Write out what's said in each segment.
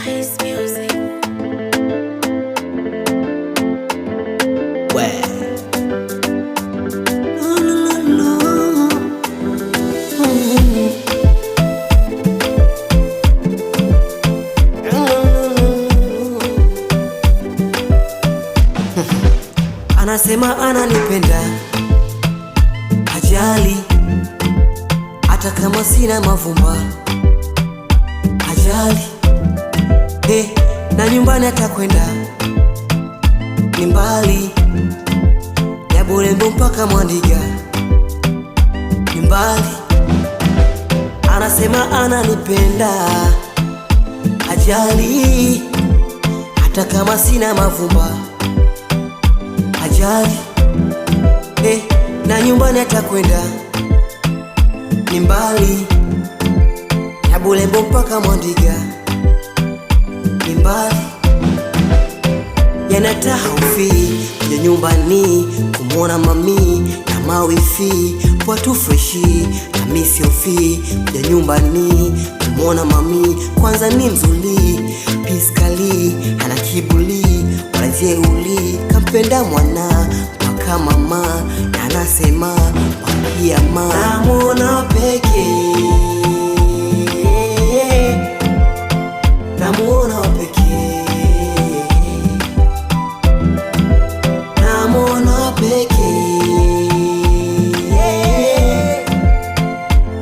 Nice music. Ouais. No, no, no, no. Anasema ananipenda, hajali hata kama sina mavumba, hajali na nyumbani atakwenda ni mbali, ya Bulembo mpaka Mwandiga ni mbali. Anasema ananipenda, hajali hata kama sina mavumba, hajali na nyumbani atakwenda ni mbali, ya Bulembo mpaka Mwandiga ni mbali. Yanata haufi ya nyumbani kumwona mami na mawifi watu freshi na misiofi ya nyumbani kumwona mami. Kwanza ni mzuri piskali hana kibuli wala jeuli, kampenda mwana mpaka mama na anasema wapia ma namuona peke, namuona peke, namuona peke,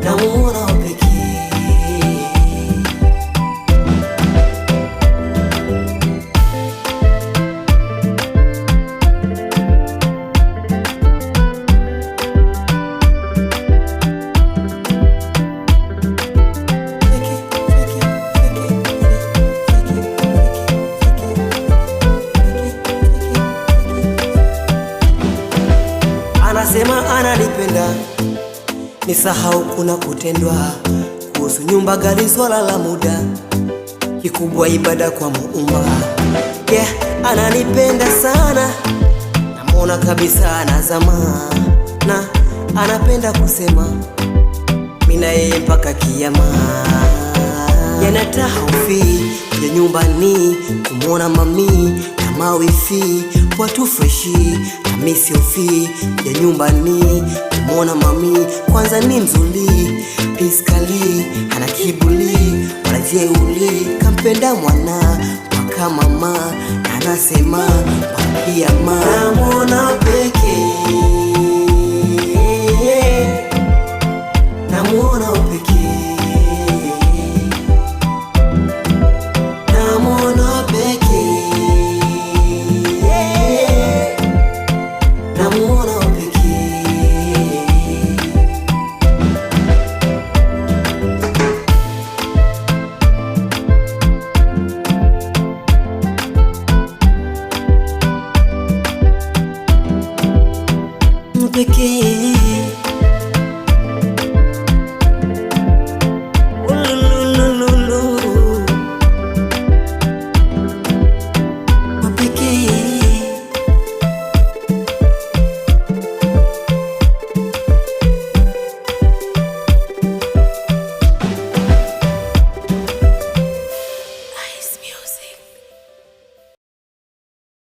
namuona peke. Anasema ananipenda, nisahau kuna kutendwa, kuhusu nyumba gari swala la muda, kikubwa ibada kwa Muumba. Ananipenda sana, namwona kabisa anazama, na anapenda kusema mina yeye mpaka kiyama. Yanata haufi ya nyumbani kumwona mami na mawifi watu freshi na misiofi ya nyumbani kumwona mami. Kwanza ni mzuri piskali hana kibuli wala jeuli, kampenda mwana mpaka mama na anasema wapia ma namuona peke, namuona peke.